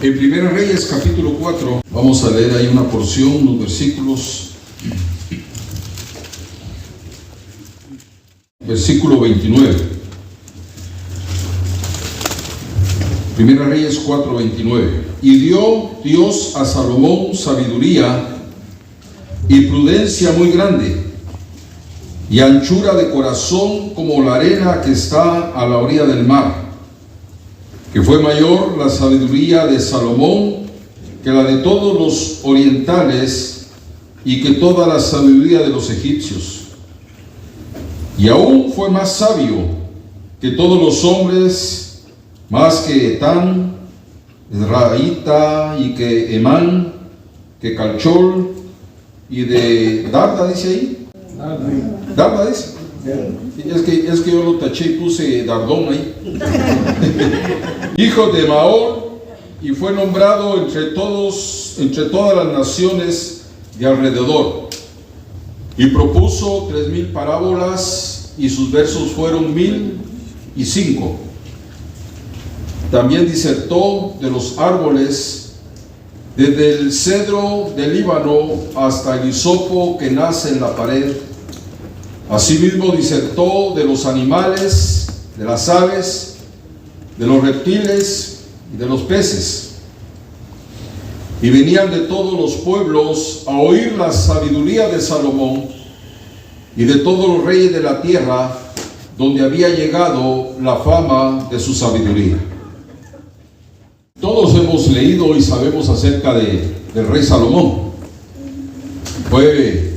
En Primera Reyes capítulo 4, vamos a leer ahí una porción, unos versículos. Versículo 29. Primera Reyes 4, 29. Y dio Dios a Salomón sabiduría y prudencia muy grande, y anchura de corazón como la arena que está a la orilla del mar, que fue mayor la sabiduría de Salomón que la de todos los orientales y que toda la sabiduría de los egipcios. Y aún fue más sabio que todos los hombres, más que Etán, Israelita, y que Emán, que Calchol, y de Darda, dice ahí. Darda dice. Es que yo lo taché y puse Dardón ahí. Hijo de Maol, y fue nombrado entre todas las naciones de alrededor. Y propuso 3000 parábolas, y sus versos fueron 1005. También disertó de los árboles, desde el cedro del Líbano hasta el hisopo que nace en la pared. Asimismo disertó de los animales, de las aves, de los reptiles y de los peces. Y venían de todos los pueblos a oír la sabiduría de Salomón y de todos los reyes de la tierra, donde había llegado la fama de su sabiduría. Todos hemos leído y sabemos acerca del rey Salomón. Fue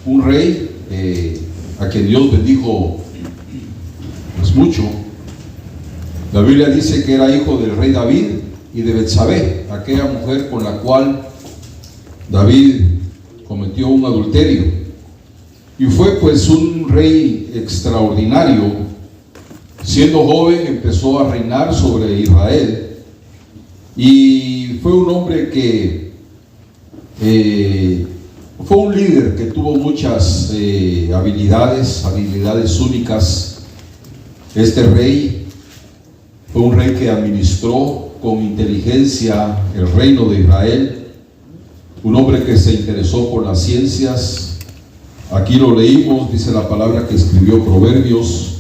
un rey a quien Dios bendijo pues mucho. La Biblia dice que era hijo del rey David y de Betsabé, aquella mujer con la cual David cometió un adulterio. Y fue pues un rey extraordinario. Siendo joven empezó a reinar sobre Israel, y fue un hombre que fue un líder que tuvo muchas habilidades únicas. Este rey fue un rey que administró con inteligencia el reino de Israel, un hombre que se interesó por las ciencias. Aquí lo leímos, dice la palabra que escribió proverbios,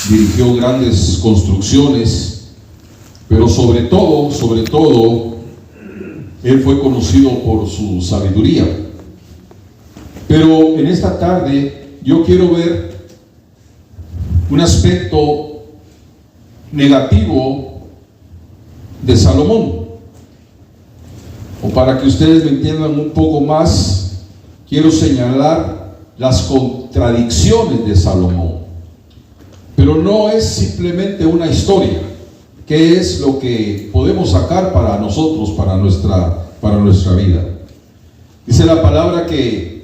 dirigió grandes construcciones, pero sobre todo, él fue conocido por su sabiduría. Pero en esta tarde yo quiero ver un aspecto negativo de Salomón. O para que ustedes me entiendan un poco más, quiero señalar las contradicciones de Salomón. Pero no es simplemente una historia. ¿Qué es lo que podemos sacar para nosotros, para nuestra vida? Dice la palabra que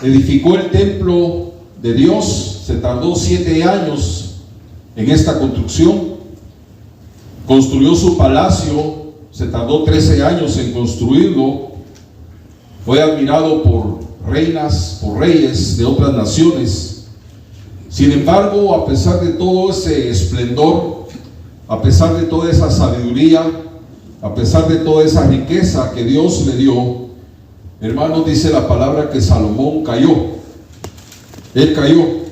edificó el templo de Dios, se tardó 7 años en esta construcción. Construyó su palacio, se tardó 13 años en construirlo. Fue admirado por reinas, por reyes de otras naciones. Sin embargo, a pesar de todo ese esplendor, a pesar de toda esa sabiduría, a pesar de toda esa riqueza que Dios le dio, hermanos, dice la palabra que Salomón cayó. Él cayó.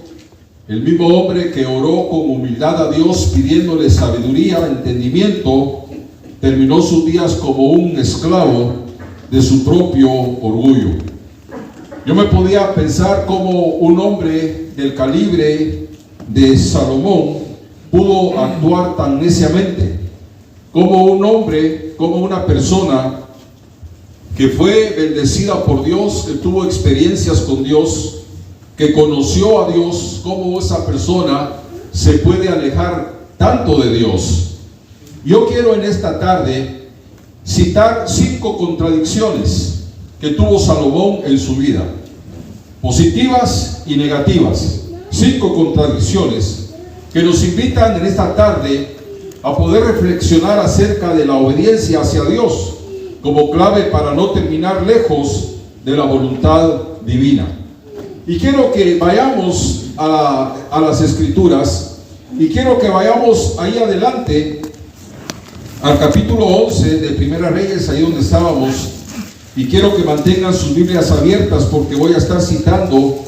El mismo hombre que oró con humildad a Dios pidiéndole sabiduría, entendimiento, terminó sus días como un esclavo de su propio orgullo. Yo me podía pensar cómo un hombre del calibre de Salomón pudo actuar tan neciamente, como un hombre, como una persona que fue bendecida por Dios, que tuvo experiencias con Dios, que conoció a Dios, cómo esa persona se puede alejar tanto de Dios. Yo quiero en esta tarde citar 5 contradicciones que tuvo Salomón en su vida, positivas y negativas. 5 contradicciones que nos invitan en esta tarde a poder reflexionar acerca de la obediencia hacia Dios como clave para no terminar lejos de la voluntad divina. Y quiero que vayamos a las Escrituras, y quiero que vayamos ahí adelante al capítulo 11 de Primera Reyes, ahí donde estábamos, y quiero que mantengan sus Biblias abiertas porque voy a estar citando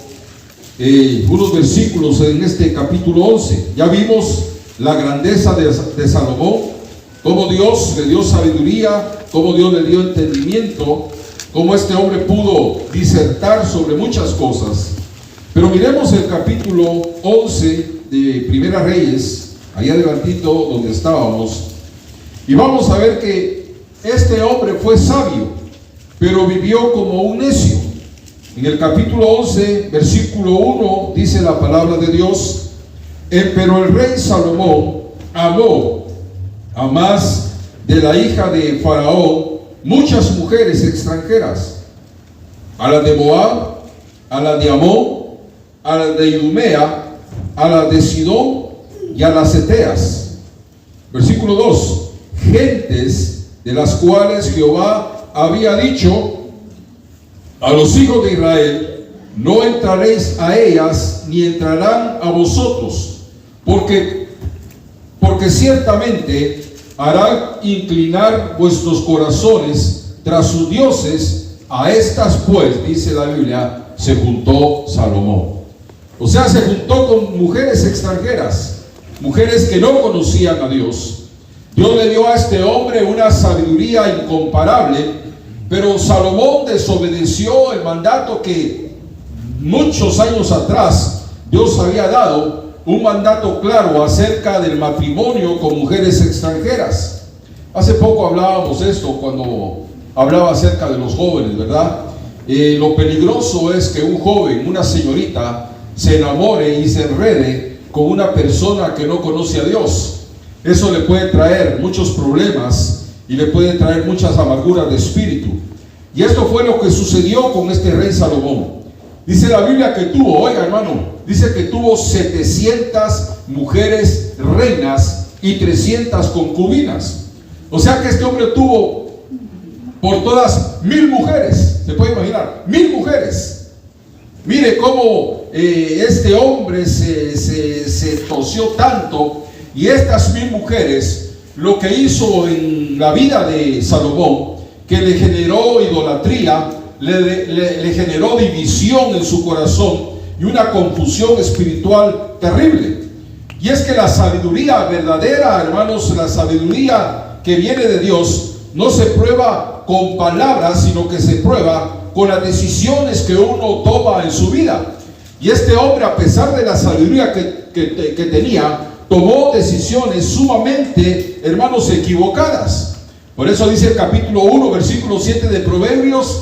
unos versículos en este capítulo 11. Ya vimos la grandeza de Salomón, cómo Dios le dio sabiduría, cómo Dios le dio entendimiento, cómo este hombre pudo disertar sobre muchas cosas. Pero miremos el capítulo 11 de Primera Reyes, ahí adelantito donde estábamos, y vamos a ver que este hombre fue sabio, pero vivió como un necio. En el capítulo 11, versículo 1, dice la palabra de Dios: pero el rey Salomón amó a más de la hija de Faraón muchas mujeres extranjeras, a la de Moab, a la de Amón, a la de Idumea, a la de Sidón y a las Eteas. Versículo 2: gentes de las cuales Jehová había dicho a los hijos de Israel: no entraréis a ellas, ni entrarán a vosotros, porque ciertamente harán inclinar vuestros corazones tras sus dioses. A estas pues, dice la Biblia, se juntó Salomón. O sea, se juntó con mujeres extranjeras, mujeres que no conocían a Dios. Dios le dio a este hombre una sabiduría incomparable, pero Salomón desobedeció el mandato que muchos años atrás Dios había dado, un mandato claro acerca del matrimonio con mujeres extranjeras. Hace poco hablábamos esto cuando hablaba acerca de los jóvenes, ¿verdad? Lo peligroso es que un joven, una señorita, se enamore y se enrede con una persona que no conoce a Dios. Eso le puede traer muchos problemas y le puede traer muchas amarguras de espíritu. Y esto fue lo que sucedió con este rey Salomón. Dice la Biblia que tuvo, oiga hermano, dice que tuvo 700 mujeres reinas y 300 concubinas. O sea que este hombre tuvo por todas 1000 mujeres. ¿Se puede imaginar? 1000 mujeres. Mire cómo este hombre se torció tanto. Y estas 1000 mujeres, lo que hizo en la vida de Salomón, que le generó idolatría, le generó división en su corazón y una confusión espiritual terrible. Y es que la sabiduría verdadera, hermanos, la sabiduría que viene de Dios, no se prueba con palabras, sino que se prueba con las decisiones que uno toma en su vida. Y este hombre, a pesar de la sabiduría que tenía, tomó decisiones sumamente, hermanos, equivocadas. Por eso dice el capítulo 1, versículo 7 de Proverbios,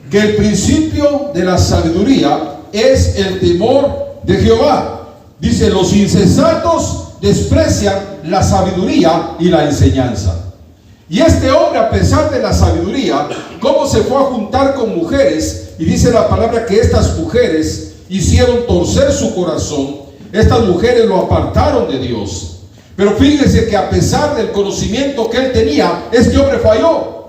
que el principio de la sabiduría es el temor de Jehová. Dice: los insensatos desprecian la sabiduría y la enseñanza. Y este hombre, a pesar de la sabiduría, ¿cómo se fue a juntar con mujeres? Y dice la palabra que estas mujeres hicieron torcer su corazón. Estas mujeres lo apartaron de Dios. Pero fíjense que a pesar del conocimiento que él tenía, este hombre falló.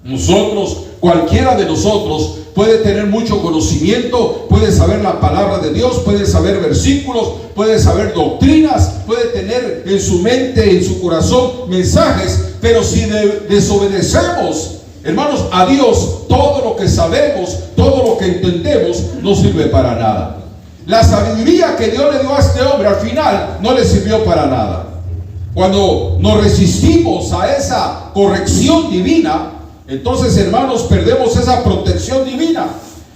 Nosotros, cualquiera de nosotros, puede tener mucho conocimiento, puede saber la palabra de Dios, puede saber versículos, puede saber doctrinas, puede tener en su mente, en su corazón mensajes, pero si desobedecemos, hermanos, a Dios, todo lo que sabemos, todo lo que entendemos, no sirve para nada. La sabiduría que Dios le dio a este hombre al final no le sirvió para nada. Cuando nos resistimos a esa corrección divina, entonces, hermanos, perdemos esa protección divina.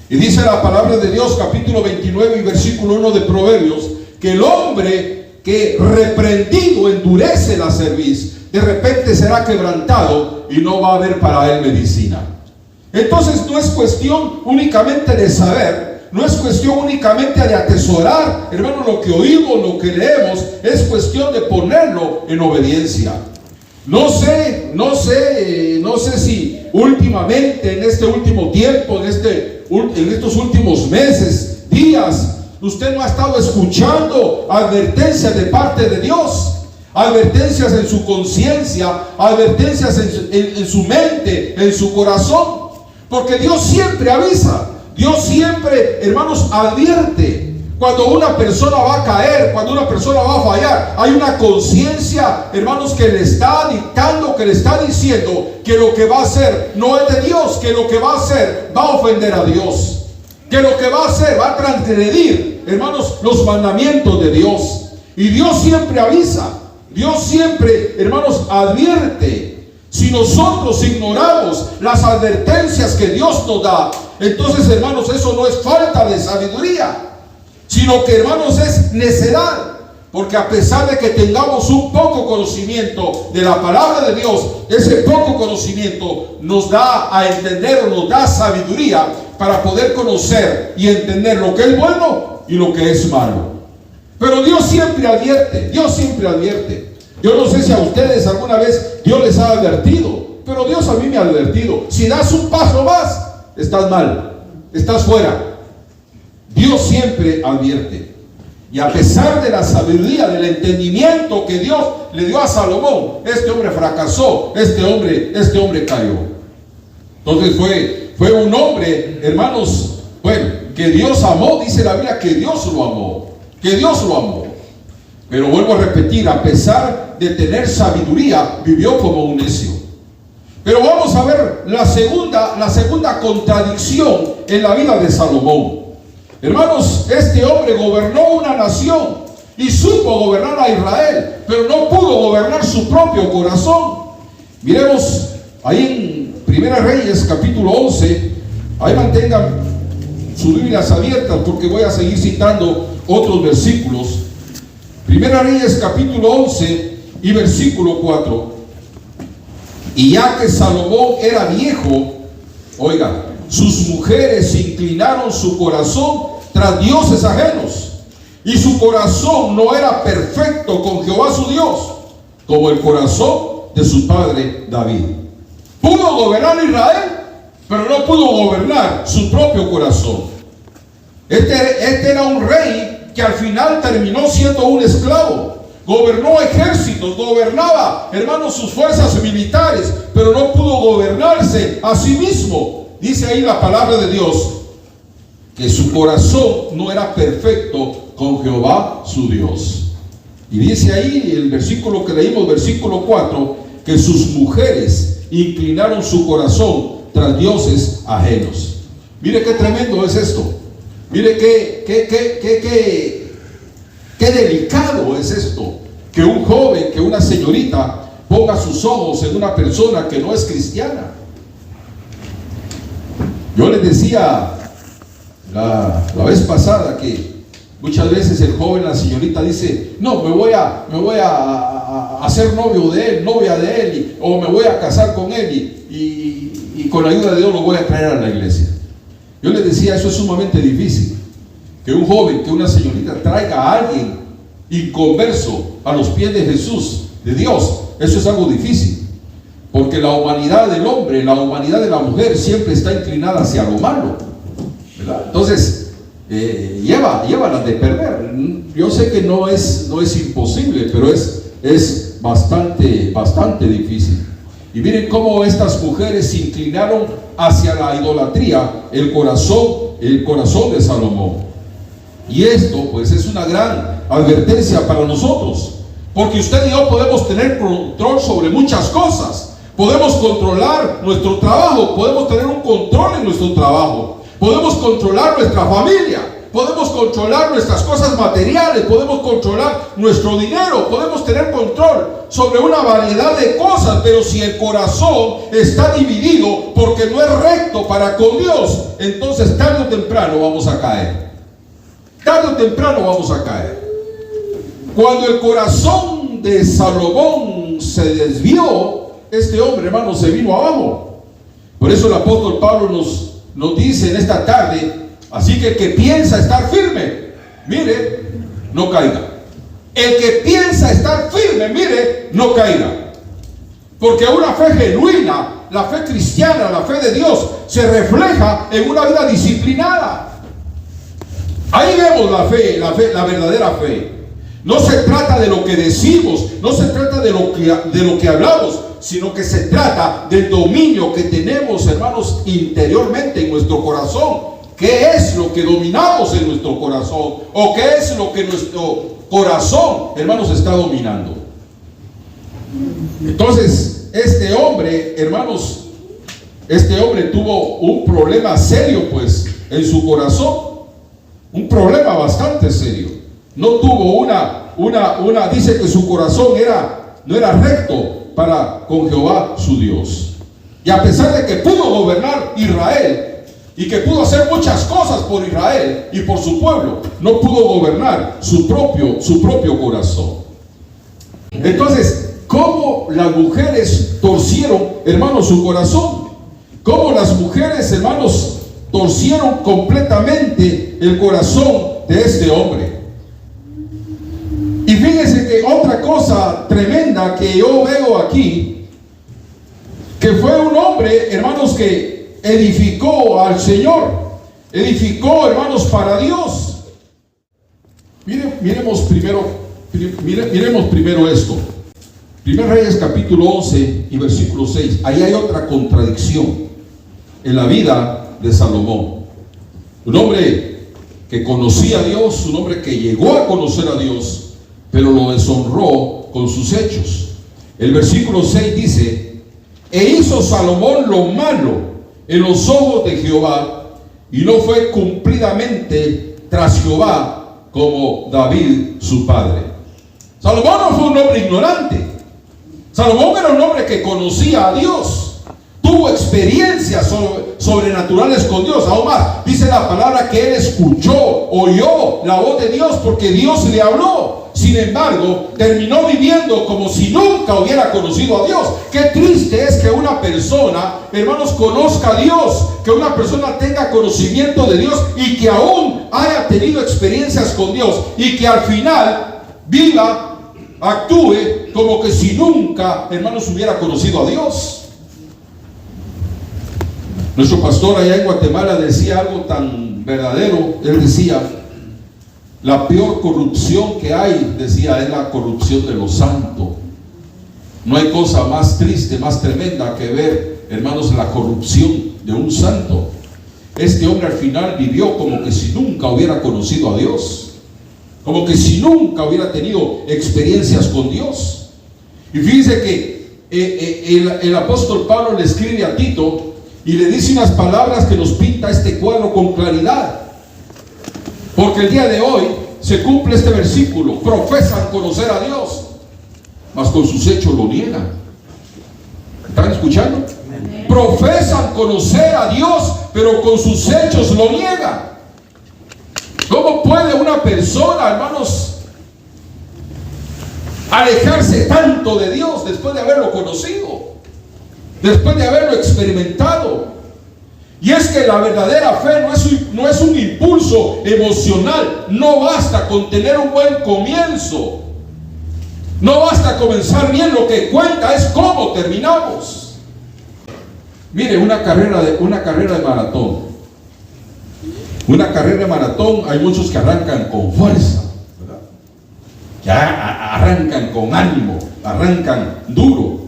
Y dice la palabra de Dios, capítulo 29 y versículo 1 de Proverbios, que el hombre que reprendido endurece la cerviz, de repente será quebrantado y no va a haber para él medicina. Entonces no es cuestión únicamente de saber, no es cuestión únicamente de atesorar, hermano, lo que oímos, lo que leemos, es cuestión de ponerlo en obediencia. No sé si últimamente, en este último tiempo, en estos últimos meses, días, usted no ha estado escuchando advertencias de parte de Dios, advertencias en su conciencia, advertencias en su mente, en su corazón, porque Dios siempre avisa, Dios siempre, hermanos, advierte. Cuando una persona va a caer, cuando una persona va a fallar, hay una conciencia, hermanos, que le está dictando, que le está diciendo que lo que va a hacer no es de Dios, que lo que va a hacer va a ofender a Dios, que lo que va a hacer va a transgredir, hermanos, los mandamientos de Dios. Y Dios siempre avisa, Dios siempre, hermanos, advierte. Si nosotros ignoramos las advertencias que Dios nos da, entonces, hermanos, eso no es falta de sabiduría, sino que, hermanos, es necedad. Porque a pesar de que tengamos un poco conocimiento de la palabra de Dios, ese poco conocimiento nos da a entender, o nos da sabiduría para poder conocer y entender lo que es bueno y lo que es malo. Pero Dios siempre advierte, Dios siempre advierte. Yo no sé si a ustedes alguna vez Dios les ha advertido, pero Dios a mí me ha advertido: si das un paso más, estás mal, estás fuera. Dios siempre advierte. Y a pesar de la sabiduría, del entendimiento que Dios le dio a Salomón, este hombre fracasó, este hombre cayó. Entonces fue un hombre, hermanos, bueno, que Dios amó. Dice la Biblia que Dios lo amó, que Dios lo amó. Pero vuelvo a repetir, a pesar de tener sabiduría, vivió como un necio. Pero vamos a ver la segunda contradicción en la vida de Salomón. Hermanos, este hombre gobernó una nación y supo gobernar a Israel, pero no pudo gobernar su propio corazón. Miremos ahí en Primera Reyes capítulo 11. Ahí mantengan sus Biblias abiertas, porque voy a seguir citando otros versículos. Primera Reyes capítulo 11 y versículo 4. Y ya que Salomón era viejo, oiga, sus mujeres inclinaron su corazón tras dioses ajenos, y su corazón no era perfecto con Jehová su Dios, como el corazón de su padre David. Pudo gobernar Israel, pero no pudo gobernar su propio corazón. Este era un rey que al final terminó siendo un esclavo. Gobernó ejércitos, gobernaba, hermanos, sus fuerzas militares, pero no pudo gobernarse a sí mismo. Dice ahí la palabra de Dios que su corazón no era perfecto con Jehová su Dios. Y dice ahí el versículo que leímos, versículo 4, que sus mujeres inclinaron su corazón tras dioses ajenos. Mire qué tremendo es esto. Mire qué delicado es esto, que un joven, que una señorita ponga sus ojos en una persona que no es cristiana. Yo les decía la vez pasada que muchas veces el joven, la señorita dice: no, me voy a hacer novio de él, novia de él, o me voy a casar con él, y con la ayuda de Dios lo voy a traer a la iglesia. Yo les decía, eso es sumamente difícil, que un joven, que una señorita traiga a alguien inconverso a los pies de Jesús, de Dios. Eso es algo difícil, porque la humanidad del hombre, la humanidad de la mujer siempre está inclinada hacia lo malo, ¿verdad? Entonces llévala de perder. Yo sé que no es imposible, pero es bastante difícil. Y miren cómo estas mujeres se inclinaron hacia la idolatría, el corazón de Salomón. Y esto pues es una gran advertencia para nosotros, porque usted y yo podemos tener control sobre muchas cosas. Podemos controlar nuestro trabajo, podemos tener un control en nuestro trabajo, podemos controlar nuestra familia, podemos controlar nuestras cosas materiales, podemos controlar nuestro dinero, podemos tener control sobre una variedad de cosas. Pero si el corazón está dividido porque no es recto para con Dios, entonces tarde o temprano vamos a caer. Tarde o temprano vamos a caer. Cuando el corazón de Salomón se desvió, este hombre, hermano, se vino abajo. Por eso el apóstol Pablo nos dice en esta tarde: así que el que piensa estar firme, mire, no caiga. El que piensa estar firme, mire, no caiga. Porque una fe genuina, la fe cristiana, la fe de Dios, se refleja en una vida disciplinada. Ahí vemos la fe, la verdadera fe. No se trata de lo que decimos, no se trata de lo que hablamos, sino que se trata del dominio que tenemos, hermanos, interiormente en nuestro corazón ¿Qué es lo que dominamos en nuestro corazón? ¿O qué es lo que nuestro corazón, hermanos, está dominando? Entonces, este hombre, hermanos, tuvo un problema serio, pues, en su corazón. Un problema bastante serio. No tuvo dice que su corazón no era recto para con Jehová su Dios. Y a pesar de que pudo gobernar Israel y que pudo hacer muchas cosas por Israel y por su pueblo, no pudo gobernar su propio corazón. Entonces, ¿cómo las mujeres torcieron, hermanos, su corazón? ¿Cómo las mujeres, hermanos, torcieron completamente el corazón de este hombre? Y fíjense que otra cosa tremenda que yo veo aquí, que fue un hombre, hermanos, que edificó al Señor, edificó, hermanos, para Dios. Miremos primero esto. 1 Reyes capítulo 11 y versículo 6. Ahí hay otra contradicción en la vida de Salomón. Un hombre que conocía a Dios, un hombre que llegó a conocer a Dios, pero lo deshonró con sus hechos. El versículo 6 dice: e hizo Salomón lo malo en los ojos de Jehová, y no fue cumplidamente tras Jehová como David su padre. Salomón no fue un hombre ignorante. Salomón era un hombre que conocía a Dios, tuvo experiencias sobrenaturales con Dios. Aún más, dice la palabra que él escuchó, oyó la voz de Dios porque Dios le habló. Sin embargo, terminó viviendo como si nunca hubiera conocido a Dios. Qué triste es que una persona, hermanos, conozca a Dios, que una persona tenga conocimiento de Dios y que aún haya tenido experiencias con Dios y que al final viva, actúe como que si nunca, hermanos, hubiera conocido a Dios. Nuestro pastor allá en Guatemala decía algo tan verdadero. Él decía: la peor corrupción que hay, decía, es la corrupción de lo santo. No hay cosa más triste, más tremenda que ver, hermanos, la corrupción de un santo. Este hombre al final vivió como que si nunca hubiera conocido a Dios, como que si nunca hubiera tenido experiencias con Dios. Y fíjense que el apóstol Pablo le escribe a Tito y le dice unas palabras que nos pinta este cuadro con claridad. Porque el día de hoy se cumple este versículo: profesan conocer a Dios, mas con sus hechos lo niegan. ¿Están escuchando? Amén. Profesan conocer a Dios, pero con sus hechos lo niegan. ¿Cómo puede una persona, hermanos, alejarse tanto de Dios después de haberlo conocido, después de haberlo experimentado? Y es que la verdadera fe no es un impulso emocional. No basta con tener un buen comienzo, no basta comenzar bien. Lo que cuenta es cómo terminamos. Mire, una carrera de maratón. Una carrera de maratón, hay muchos que arrancan con fuerza, ¿verdad? Que arrancan con ánimo, arrancan duro,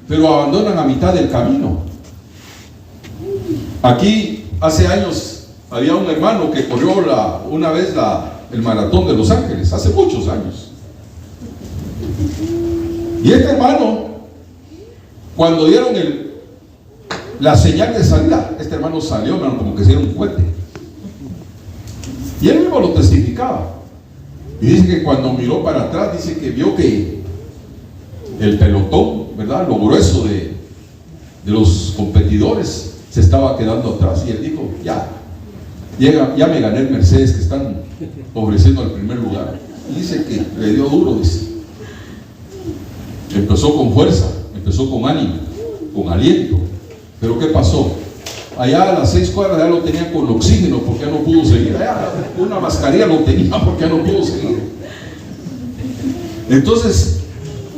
pero abandonan a mitad del camino. Aquí hace años había un hermano que corrió una vez el maratón de Los Ángeles, hace muchos años. Y este hermano, cuando dieron la señal de salida, este hermano salió, hermano, como que se era un cohete. Y él mismo lo testificaba. Y dice que cuando miró para atrás, dice que vio que el pelotón, ¿verdad?, lo grueso de los competidores se estaba quedando atrás. Y él dijo: ya me gané el Mercedes que están ofreciendo al primer lugar. Y dice que le dio duro, dice. Empezó con fuerza, empezó con ánimo, con aliento. Pero ¿qué pasó? Allá a las 6 cuadras ya lo tenía con oxígeno porque ya no pudo seguir. Allá una mascarilla lo tenía porque ya no pudo seguir. Entonces,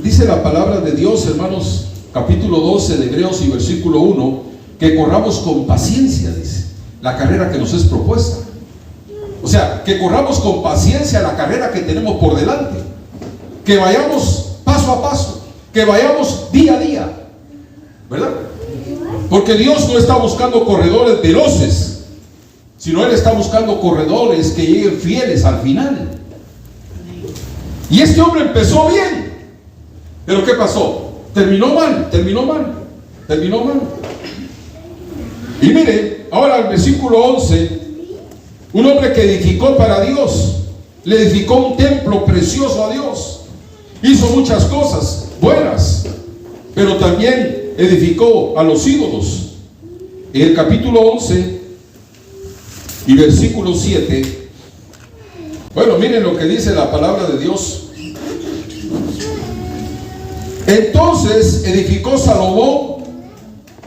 dice la palabra de Dios, hermanos, capítulo 12 de Hebreos y versículo 1, que corramos con paciencia, dice, la carrera que nos es propuesta. O sea, que corramos con paciencia la carrera que tenemos por delante. Que vayamos paso a paso, que vayamos día a día, ¿verdad? Porque Dios no está buscando corredores veloces, sino Él está buscando corredores que lleguen fieles al final. Y este hombre empezó bien, pero ¿qué pasó? Terminó mal. Y mire, ahora el versículo 11, un hombre que edificó para Dios, le edificó un templo precioso a Dios, hizo muchas cosas buenas, pero también edificó a los ídolos. En el capítulo 11 y versículo 7, bueno, miren lo que dice la palabra de Dios. Entonces edificó Salomón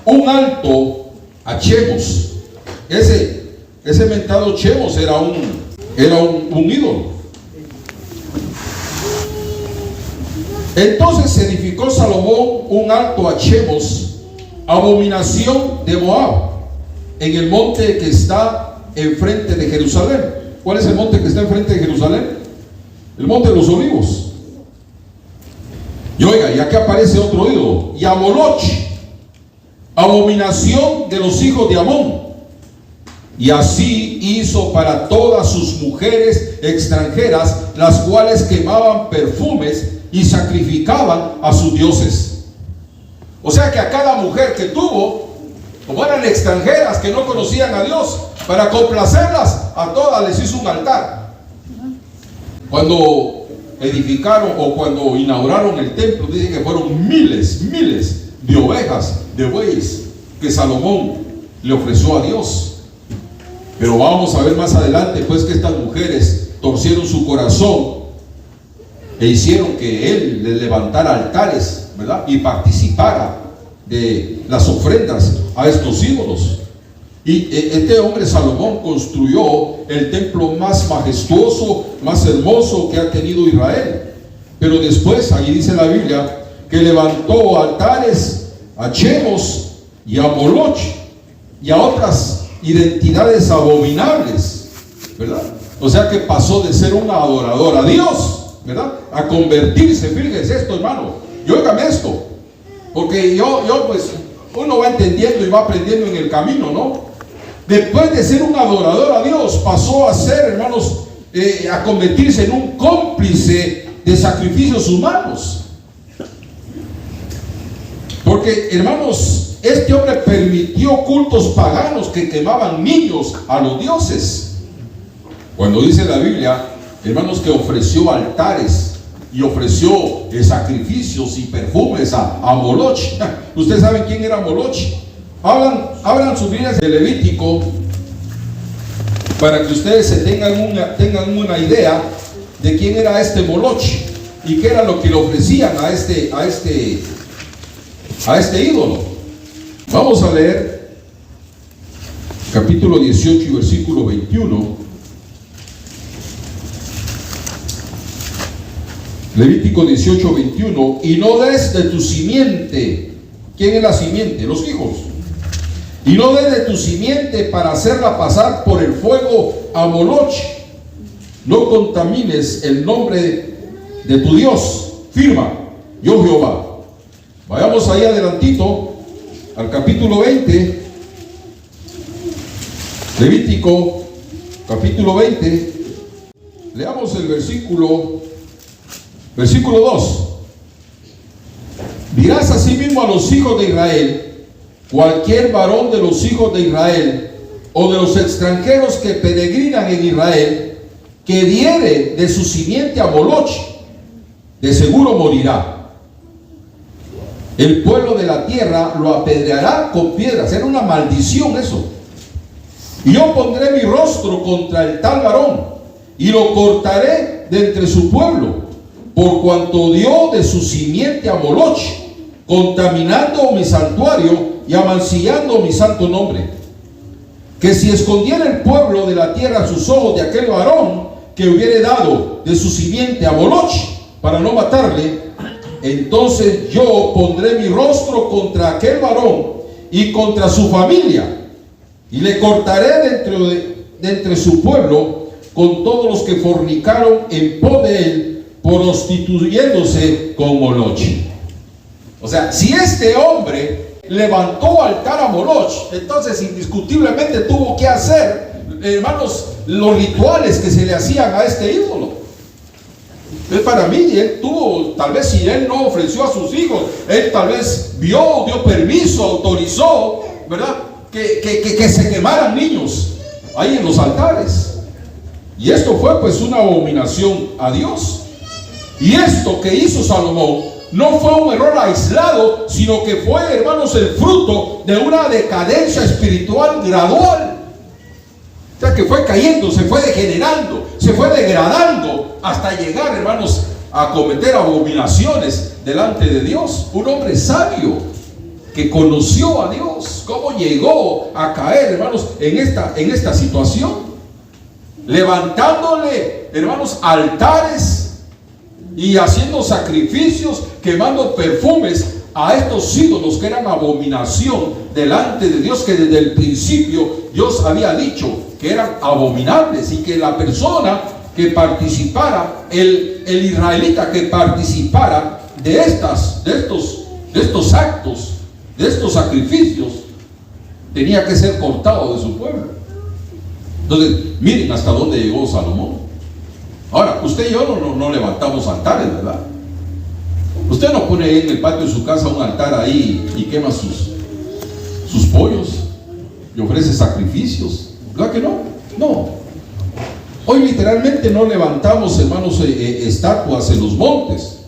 un alto a Chemos. Ese mentado Chemos era un ídolo. Entonces edificó Salomón un alto a Chemos, abominación de Moab, en el monte que está enfrente de Jerusalén. ¿Cuál es el monte que está enfrente de Jerusalén? El monte de los Olivos. Y oiga, y aquí aparece otro ídolo, y a Moloch, abominación de los hijos de Amón. Y así hizo para todas sus mujeres extranjeras, las cuales quemaban perfumes y sacrificaban a sus dioses. O sea que a cada mujer que tuvo, como eran extranjeras que no conocían a Dios, para complacerlas, a todas les hizo un altar. Cuando edificaron o cuando inauguraron el templo, dice que fueron miles de ovejas, de bueyes que Salomón le ofreció a Dios. Pero vamos a ver más adelante pues que estas mujeres torcieron su corazón e hicieron que él les levantara altares, ¿verdad? Y participara de las ofrendas a estos ídolos. Y este hombre Salomón construyó el templo más majestuoso, más hermoso que ha tenido Israel. Pero después, allí dice la Biblia, que levantó altares a Chemos y a Moloch y a otras identidades abominables, ¿verdad? O sea que pasó de ser un adorador a Dios, ¿verdad?, a convertirse. Fíjense esto, hermano, y óigame esto, porque yo pues uno va entendiendo y va aprendiendo en el camino, ¿no? Después de ser un adorador a Dios, pasó a ser, hermanos, a convertirse en un cómplice de sacrificios humanos. Porque, hermanos, este hombre permitió cultos paganos que quemaban niños a los dioses. Cuando dice la Biblia, hermanos, que ofreció altares y ofreció sacrificios y perfumes a Moloch. ¿Ustedes saben quién era Moloch? Hablan sus Biblias de Levítico para que ustedes tengan una idea de quién era este Moloch y qué era lo que le ofrecían a este ídolo. Vamos a leer capítulo 18 y versículo 21. Levítico 18, 21. Y no des de tu simiente. ¿Quién es la simiente? Los hijos. Y no des de tu simiente para hacerla pasar por el fuego a Moloch. No contamines el nombre de tu Dios. Firma, yo Jehová. Vayamos ahí adelantito al capítulo 20. Levítico capítulo 20. Leamos el versículo 2. Dirás asimismo a los hijos de Israel: cualquier varón de los hijos de Israel o de los extranjeros que peregrinan en Israel, que diere de su simiente a Moloch, de seguro morirá. El pueblo de la tierra lo apedreará con piedras. Era una maldición eso. Y yo pondré mi rostro contra el tal varón y lo cortaré de entre su pueblo, por cuanto dio de su simiente a Moloch, contaminando mi santuario y amancillando mi santo nombre. Que si escondiera el pueblo de la tierra sus ojos de aquel varón que hubiere dado de su simiente a Moloch para no matarle, entonces yo pondré mi rostro contra aquel varón y contra su familia, y le cortaré de entre su pueblo con todos los que fornicaron en pos de él, prostituyéndose con Moloch. O sea, si este hombre levantó altar a Moloch, entonces indiscutiblemente tuvo que hacer hermanos, los rituales que se le hacían a este ídolo. Entonces, para mí, él tuvo, tal vez si él no ofreció a sus hijos, él tal vez dio permiso, autorizó, ¿verdad? Que se quemaran niños ahí en los altares. Y esto fue pues una abominación a Dios. Y esto que hizo Salomón no fue un error aislado, sino que fue, hermanos, el fruto de una decadencia espiritual gradual. O sea, que fue cayendo, se fue degenerando, se fue degradando hasta llegar, hermanos, a cometer abominaciones delante de Dios. Un hombre sabio que conoció a Dios, cómo llegó a caer, hermanos, en esta situación, levantándole, hermanos, altares y haciendo sacrificios, quemando perfumes a estos ídolos que eran abominación delante de Dios, que desde el principio Dios había dicho que eran abominables, y que la persona que participara, el israelita que participara de estos actos, de estos sacrificios, tenía que ser cortado de su pueblo. Entonces, miren hasta dónde llegó Salomón. Ahora, usted y yo no levantamos altares, ¿verdad? Usted no pone ahí en el patio de su casa un altar ahí y quema sus pollos y ofrece sacrificios, ¿verdad que no? No. Hoy literalmente no levantamos, hermanos, estatuas en los montes,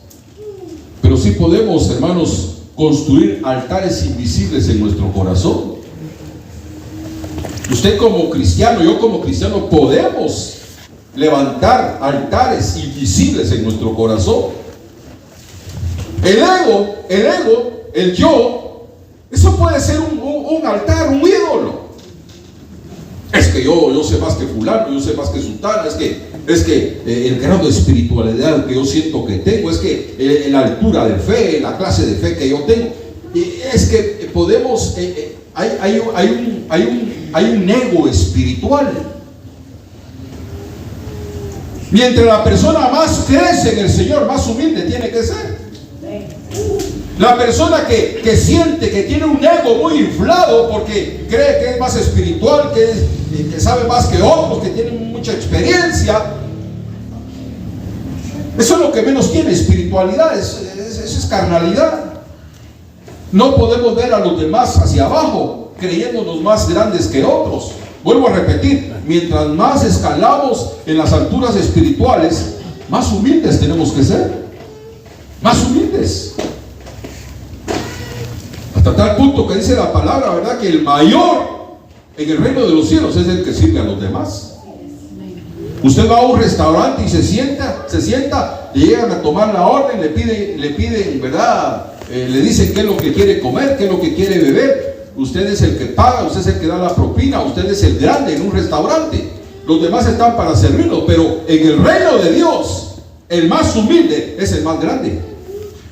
pero sí podemos, hermanos, construir altares invisibles en nuestro corazón. Usted como cristiano, yo como cristiano, podemos levantar altares invisibles en nuestro corazón. El ego, el yo, eso puede ser un altar, un ídolo. Es que yo sé más que fulano, yo sé más que sultana, es que el grado de espiritualidad que yo siento que tengo, es que la altura de fe, la clase de fe que yo tengo, es que podemos, hay un ego espiritual. Mientras la persona más crece en el Señor, más humilde tiene que ser. La persona que siente que tiene un ego muy inflado porque cree que es más espiritual, que sabe más que otros, que tiene mucha experiencia, eso es lo que menos tiene, espiritualidad, eso es carnalidad. No podemos ver a los demás hacia abajo, creyéndonos más grandes que otros. Vuelvo a repetir, mientras más escalamos en las alturas espirituales, más humildes tenemos que ser. Más humildes. Hasta tal punto que dice la palabra, ¿verdad?, que el mayor en el reino de los cielos es el que sirve a los demás. Usted va a un restaurante y se sienta, le llegan a tomar la orden, le piden, ¿verdad? Le dicen qué es lo que quiere comer, qué es lo que quiere beber. Usted es el que paga, usted es el que da la propina, usted es el grande en un restaurante. Los demás están para servirlo, pero en el reino de Dios, el más humilde es el más grande.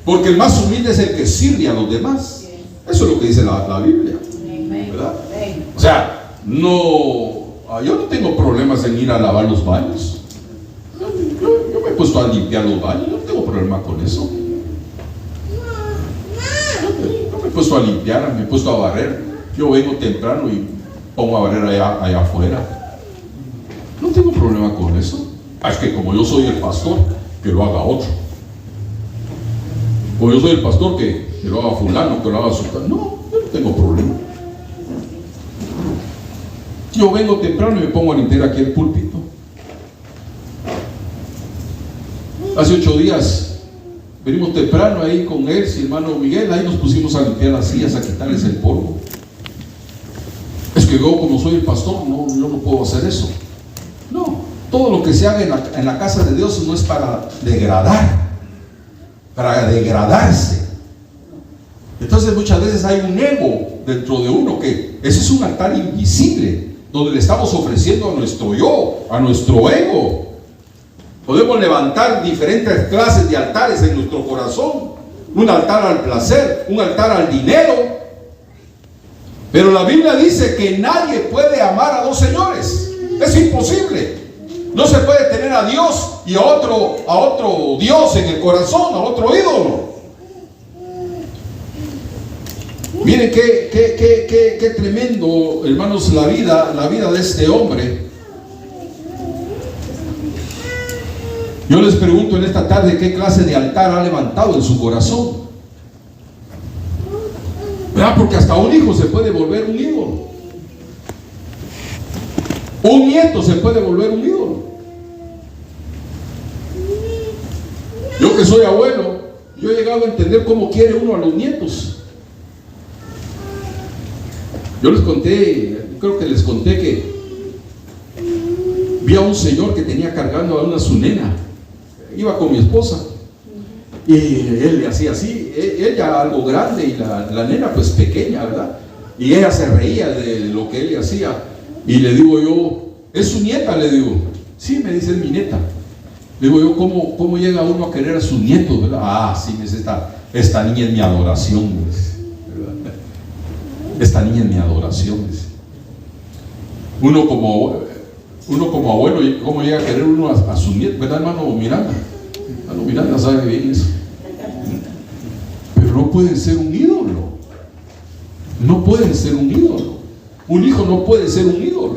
Porque el más humilde es el que sirve a los demás. Eso es lo que dice la Biblia, ¿verdad? O sea, yo no tengo problemas en ir a lavar los baños. Yo me he puesto a limpiar los baños, no tengo problema con eso. Yo me he puesto a limpiar, me he puesto a barrer. Yo vengo temprano y pongo a barrer allá afuera. No tengo problema con eso. Es que como yo soy el pastor, que lo haga otro. O yo soy el pastor, que lo haga fulano, que lo haga sultano. No, yo no tengo problema. Yo vengo temprano y me pongo a limpiar aquí el púlpito. Hace 8 días venimos temprano ahí con él, y hermano Miguel, ahí nos pusimos a limpiar las sillas, a quitarles el polvo. Es que yo, como soy el pastor, yo no puedo hacer eso. No, todo lo que se haga en la casa de Dios no es para degradar, para degradarse. Entonces muchas veces hay un ego dentro de uno, que ese es un altar invisible, donde le estamos ofreciendo a nuestro yo, a nuestro ego. Podemos levantar diferentes clases de altares en nuestro corazón. Un altar al placer, un altar al dinero. Pero la Biblia dice que nadie puede amar a dos señores. Es imposible. No se puede tener a Dios y a otro Dios en el corazón, a otro ídolo. Miren qué tremendo, hermanos, la vida de este hombre. Yo les pregunto en esta tarde, ¿qué clase de altar ha levantado en su corazón? ¿Verdad? Porque hasta un hijo se puede volver un ídolo. Un nieto se puede volver un ídolo. Yo que soy abuelo, yo he llegado a entender cómo quiere uno a los nietos. Yo les conté, creo que les conté que vi a un señor que tenía cargando a su nena. Iba con mi esposa y él le hacía así, ella algo grande y la nena pues pequeña, ¿verdad? Y ella se reía de lo que él le hacía. Y le digo yo, ¿es su nieta? Le digo, sí, me dice, es mi nieta. Le digo yo, ¿cómo llega uno a querer a sus nietos, verdad? Ah, sí, me dice, esta niña es mi adoración, ¿verdad? Esta niña es mi adoración, dice. Uno como abuelo, ¿cómo llega a querer uno a sus nietos? ¿Verdad, hermano Miranda? Hermano Miranda sabe bien eso. Pero no pueden ser un ídolo. No pueden ser un ídolo. Un hijo no puede ser un ídolo.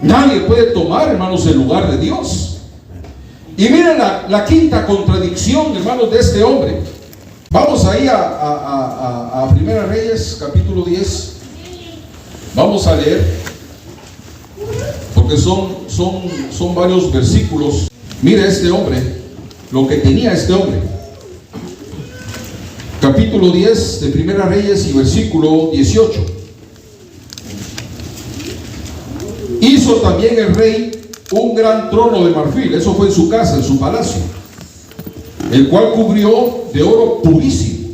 Nadie puede tomar, hermanos, el lugar de Dios. Y miren la quinta contradicción, hermanos, de este hombre. Vamos ahí a Primera Reyes, capítulo 10. Vamos a leer, porque son varios versículos. Mire este hombre, lo que tenía este hombre. Capítulo 10 de Primera Reyes y versículo 18. Hizo también el rey un gran trono de marfil, eso fue en su casa, en su palacio, el cual cubrió de oro purísimo.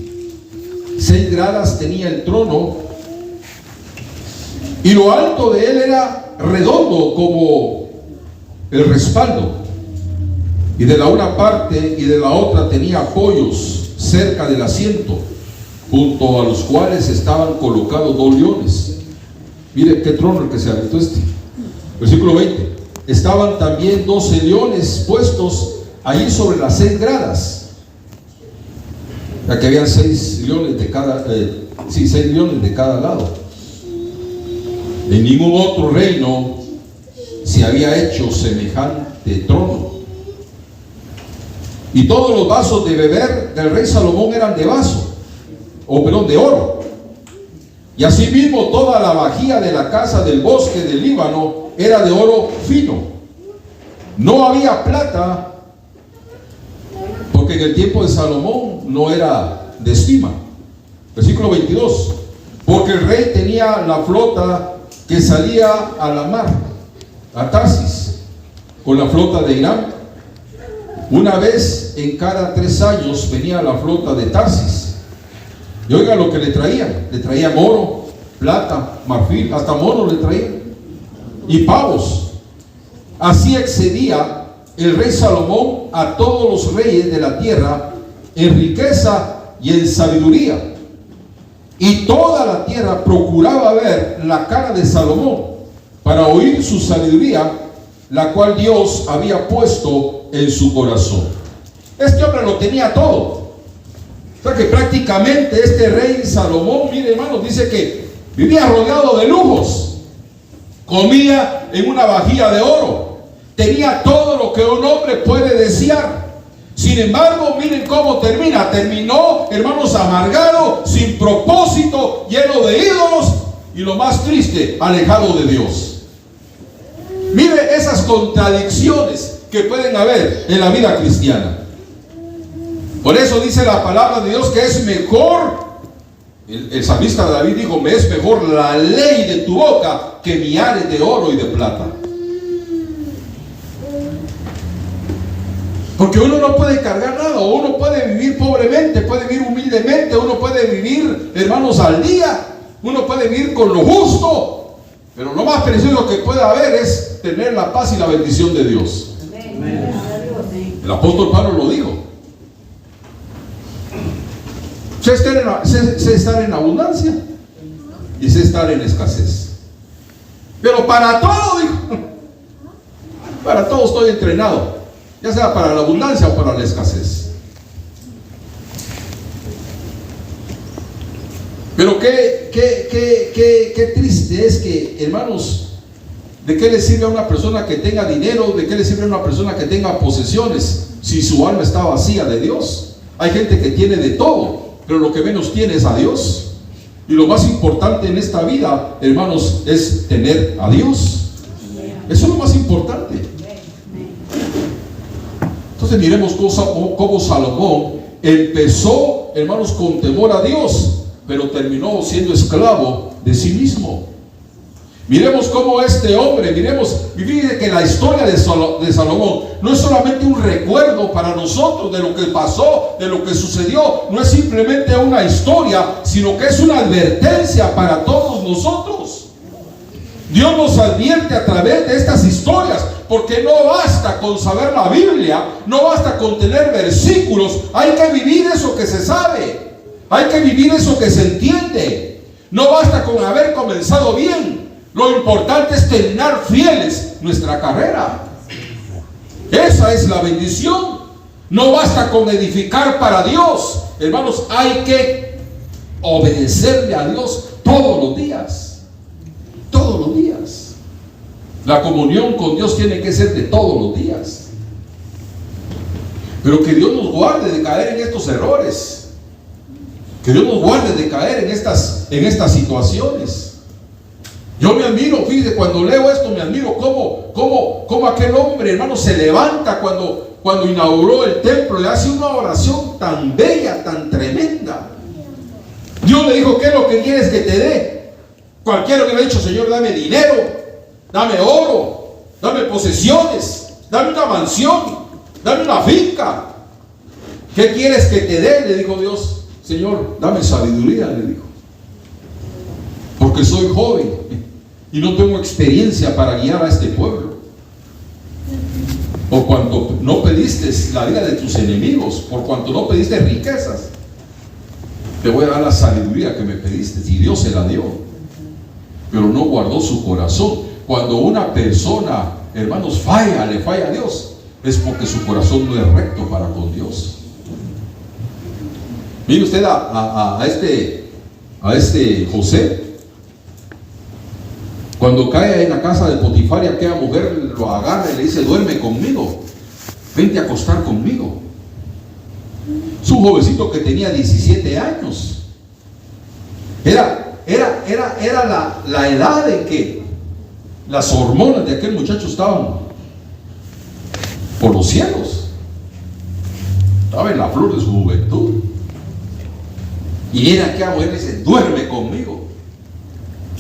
6 gradas tenía el trono, y lo alto de él era redondo como el respaldo, y de la una parte y de la otra tenía apoyos cerca del asiento, junto a los cuales estaban colocados 2 leones. Mire qué trono el que se aventó este. Versículo 20. Estaban también 12 leones puestos ahí sobre las 6 gradas. Ya que habían 6 leones de cada, 6 leones de cada lado. En ningún otro reino se había hecho semejante trono. Y todos los vasos de beber del rey Salomón eran de de oro. Y asimismo toda la vajilla de la casa del bosque del Líbano era de oro fino. No había plata, porque en el tiempo de Salomón no era de estima. Versículo 22. Porque el rey tenía la flota que salía a la mar, a Tarsis, con la flota de Irán. Una vez en cada 3 años venía la flota de Tarsis. Y oiga lo que le traían oro, plata, marfil, hasta monos le traían, y pavos. Así excedía el rey Salomón a todos los reyes de la tierra en riqueza y en sabiduría. Y toda la tierra procuraba ver la cara de Salomón para oír su sabiduría, la cual Dios había puesto en su corazón. Este hombre lo tenía todo. O sea que prácticamente este rey Salomón, mire hermanos, dice que vivía rodeado de lujos. Comía en una vajilla de oro. Tenía todo lo que un hombre puede desear. Sin embargo, miren cómo termina. Terminó, hermanos, amargado, sin propósito, lleno de ídolos y lo más triste, alejado de Dios. Mire esas contradicciones que pueden haber en la vida cristiana. Por eso dice la palabra de Dios que es mejor, el salmista David dijo, me es mejor la ley de tu boca que millares de oro y de plata. Porque uno no puede cargar nada, o uno puede vivir pobremente, puede vivir humildemente, uno puede vivir, hermanos, al día, uno puede vivir con lo justo, pero lo más precioso que puede haber es tener la paz y la bendición de Dios. Amén. El apóstol Pablo lo dijo. Sé estar en abundancia y sé estar en escasez. Pero para todo, dijo, para todo estoy entrenado, ya sea para la abundancia o para la escasez. Pero qué triste es que, hermanos, ¿De qué le sirve a una persona que tenga dinero? ¿De qué le sirve a una persona que tenga posesiones si su alma está vacía de Dios? Hay gente que tiene de todo, pero lo que menos tiene es a Dios. Y lo más importante en esta vida, hermanos, es tener a Dios. Eso es lo más importante. Entonces miremos cómo Salomón empezó, hermanos, con temor a Dios, pero terminó siendo esclavo de sí mismo. Miremos cómo este hombre, y fíjense que la historia de Salomón no es solamente un recuerdo para nosotros de lo que pasó, de lo que sucedió. No es simplemente una historia, sino que es una advertencia para todos nosotros. Dios nos advierte a través de estas historias, porque no basta con saber la Biblia, no basta con tener versículos, hay que vivir eso que se sabe, hay que vivir eso que se entiende. No basta con haber comenzado bien. Lo importante es terminar fieles nuestra carrera. Esa es la bendición. No basta con edificar para Dios. Hermanos, hay que obedecerle a Dios todos los días. Todos los días. La comunión con Dios tiene que ser de todos los días. Pero que Dios nos guarde de caer en estos errores. Que Dios nos guarde de caer en estas situaciones. Yo me admiro, fíjate, cuando leo esto me admiro cómo aquel hombre, hermano, se levanta cuando inauguró el templo y hace una oración tan bella, tan tremenda. Dios le dijo: ¿qué es lo que quieres que te dé? Cualquiera que le ha dicho: Señor, dame dinero, dame oro, dame posesiones, dame una mansión, dame una finca. ¿Qué quieres que te dé? Le dijo Dios. Señor, dame sabiduría, le dijo, porque soy joven y no tengo experiencia para guiar a este pueblo. Por cuanto no pediste la vida de tus enemigos, por cuanto no pediste riquezas, te voy a dar la sabiduría que me pediste. Y Dios se la dio, pero no guardó su corazón. Cuando una persona, hermanos, le falla a Dios, es porque su corazón no es recto para con Dios. Mire usted a este José. Cuando cae en la casa de Potifar, y aquella mujer lo agarra y le dice: duerme conmigo, vente a acostar conmigo. Es un jovencito que tenía 17 años. Era la edad en que las hormonas de aquel muchacho estaban por los cielos. Estaba en la flor de su juventud. Y era aquella mujer, le dice: duerme conmigo.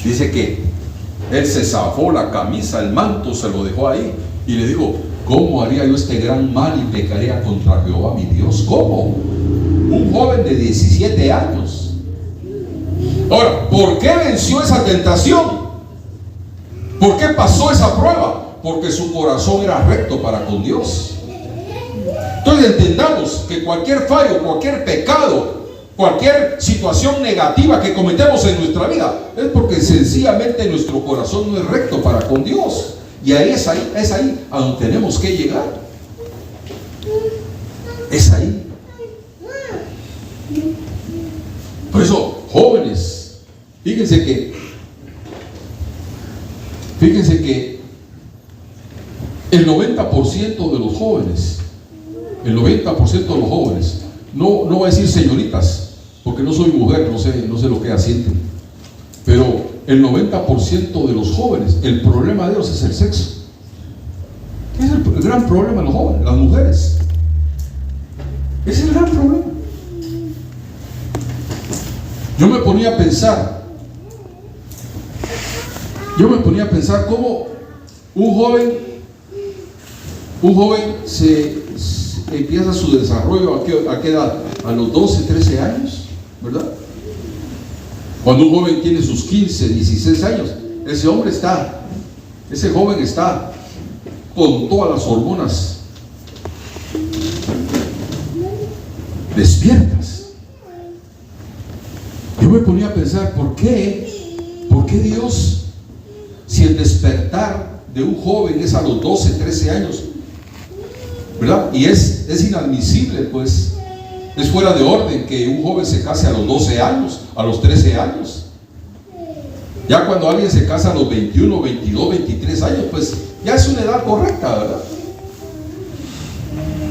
Dice que él se zafó la camisa, el manto, se lo dejó ahí y le dijo: ¿cómo haría yo este gran mal y pecaría contra Jehová mi Dios? ¿Cómo? Un joven de 17 años. Ahora, ¿por qué venció esa tentación? ¿Por qué pasó esa prueba? Porque su corazón era recto para con Dios. Entonces entendamos que cualquier fallo, cualquier pecado, cualquier situación negativa que cometemos en nuestra vida es porque sencillamente nuestro corazón no es recto para con Dios. Y ahí es ahí a donde tenemos que llegar. Es ahí. Por eso, jóvenes, fíjense que el 90% de los jóvenes, no voy a decir señoritas, porque no soy mujer, no sé lo que ellas sienten, pero el 90% de los jóvenes, el problema de ellos es el sexo. Es el gran problema de los jóvenes, las mujeres. Es el gran problema. Yo me ponía a pensar cómo un joven se empieza su desarrollo a qué edad, a los 12, 13 años, ¿verdad? Cuando un joven tiene sus 15, 16 años, ese joven está con todas las hormonas despiertas. Yo me ponía a pensar, ¿por qué Dios, si el despertar de un joven es a los 12, 13 años, ¿verdad? Y es inadmisible, pues, es fuera de orden que un joven se case a los 12 años, a los 13 años. Ya cuando alguien se casa a los 21, 22, 23 años, pues ya es una edad correcta, ¿verdad?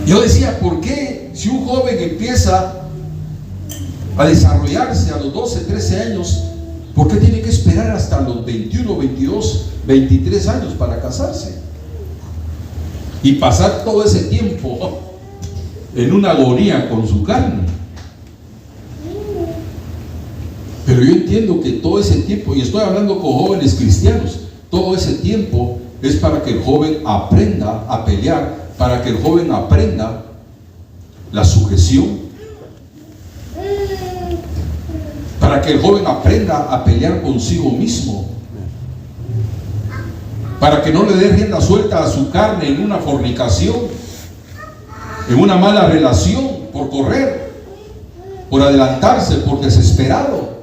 Yo decía, ¿por qué si un joven empieza a desarrollarse a los 12, 13 años, por qué tiene que esperar hasta los 21, 22, 23 años para casarse? Y pasar todo ese tiempo en una agonía con su carne. Pero yo entiendo que todo ese tiempo, y estoy hablando con jóvenes cristianos, todo ese tiempo es para que el joven aprenda a pelear, para que el joven aprenda la sujeción, para que el joven aprenda a pelear consigo mismo, para que no le dé rienda suelta a su carne en una fornicación, en una mala relación, por correr, por adelantarse, por desesperado.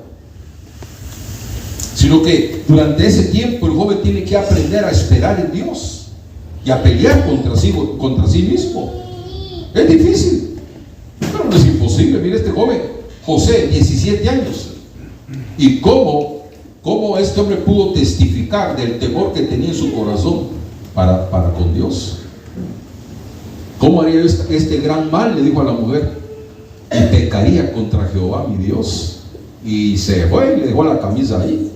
Sino que durante ese tiempo el joven tiene que aprender a esperar en Dios y a pelear contra sí mismo. Es difícil, pero no es imposible. Mira este joven, José, 17 años. Y cómo este hombre pudo testificar del temor que tenía en su corazón para con Dios. ¿Cómo haría este gran mal? Le dijo a la mujer, y pecaría contra Jehová mi Dios. Y se fue y le dejó la camisa ahí.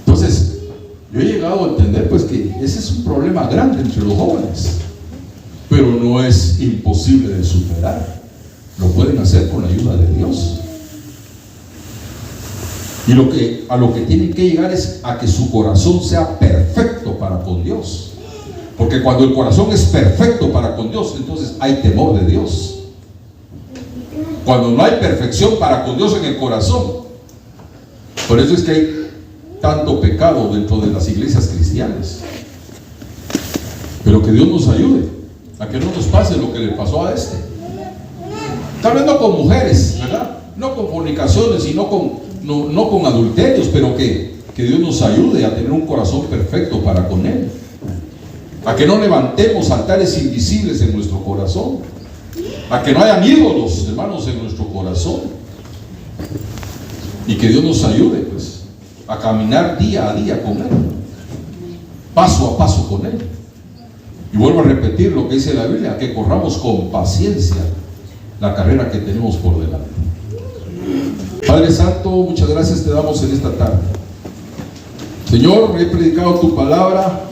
Entonces, yo he llegado a entender pues que ese es un problema grande entre los jóvenes, pero no es imposible de superar. Lo pueden hacer con la ayuda de Dios. Y a lo que tienen que llegar es a que su corazón sea perfecto para con Dios. Porque cuando el corazón es perfecto para con Dios, entonces hay temor de Dios. Cuando no hay perfección para con Dios en el corazón, por eso es que hay tanto pecado dentro de las iglesias cristianas. Pero que Dios nos ayude a que no nos pase lo que le pasó a este. Está hablando con mujeres, ¿verdad? No con fornicaciones y no con adulterios, pero que Dios nos ayude a tener un corazón perfecto para con Él. A que no levantemos altares invisibles en nuestro corazón. A que no hayan ídolos, hermanos, en nuestro corazón. Y que Dios nos ayude, pues, a caminar día a día con Él, paso a paso con Él. Y vuelvo a repetir lo que dice la Biblia, que corramos con paciencia la carrera que tenemos por delante. Padre Santo, muchas gracias te damos en esta tarde. Señor, he predicado tu palabra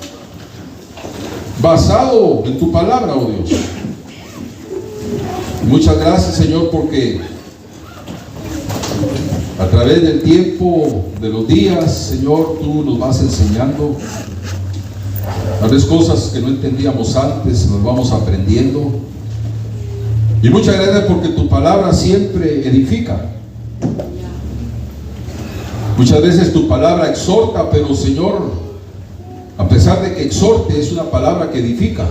basado en tu palabra, oh Dios. Muchas gracias, Señor, porque a través del tiempo, de los días, Señor, tú nos vas enseñando tal vez cosas que no entendíamos antes, nos vamos aprendiendo. Y muchas gracias porque tu palabra siempre edifica. Muchas veces tu palabra exhorta, pero Señor, a pesar de que exhorte, es una palabra que edifica.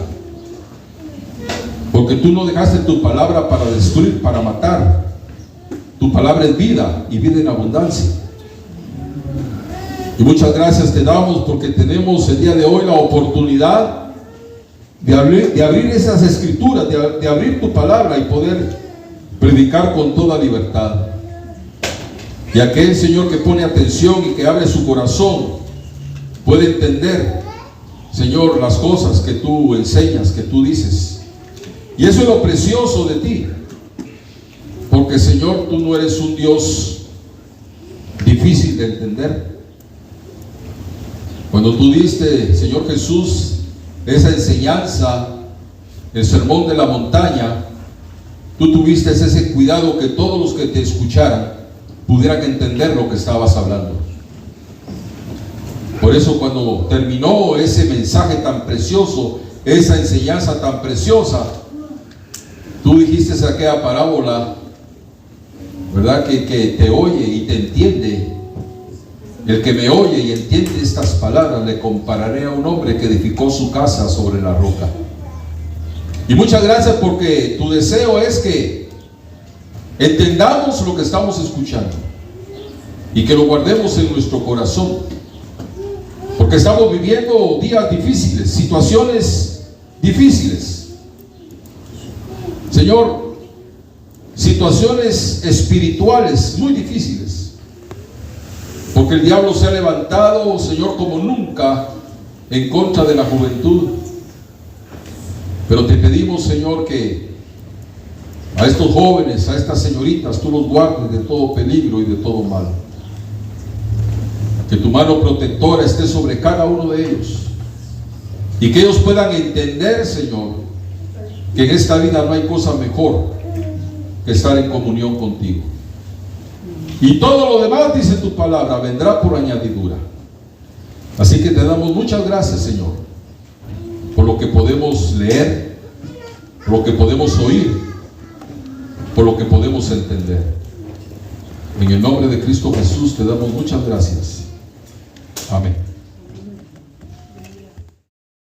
Porque tú no dejaste tu palabra para destruir, para matar. Tu palabra es vida y vida en abundancia. Y muchas gracias te damos porque tenemos el día de hoy la oportunidad de abrir esas escrituras, de abrir tu palabra y poder predicar con toda libertad. Y aquel Señor que pone atención y que abre su corazón puede entender, Señor, las cosas que tú enseñas, que tú dices. Y eso es lo precioso de ti. Porque, Señor, tú no eres un Dios difícil de entender. Cuando tú diste, Señor Jesús, esa enseñanza, el sermón de la montaña, tú tuviste ese cuidado que todos los que te escucharan pudieran entender lo que estabas hablando. Por eso cuando terminó ese mensaje tan precioso, esa enseñanza tan preciosa, tú dijiste aquella parábola, ¿verdad? Que te oye y te entiende. El que me oye y entiende estas palabras, le compararé a un hombre que edificó su casa sobre la roca. Y muchas gracias porque tu deseo es que entendamos lo que estamos escuchando y que lo guardemos en nuestro corazón, porque estamos viviendo días difíciles, situaciones difíciles, Señor, situaciones espirituales muy difíciles. Porque el diablo se ha levantado, Señor, como nunca en contra de la juventud. Pero te pedimos, Señor, que a estos jóvenes, a estas señoritas, tú los guardes de todo peligro y de todo mal. Que tu mano protectora esté sobre cada uno de ellos. Y que ellos puedan entender, Señor, que en esta vida no hay cosa mejor que estar en comunión contigo. Y todo lo demás, dice tu palabra, vendrá por añadidura. Así que te damos muchas gracias, Señor, por lo que podemos leer, por lo que podemos oír, por lo que podemos entender. En el nombre de Cristo Jesús te damos muchas gracias. Amén.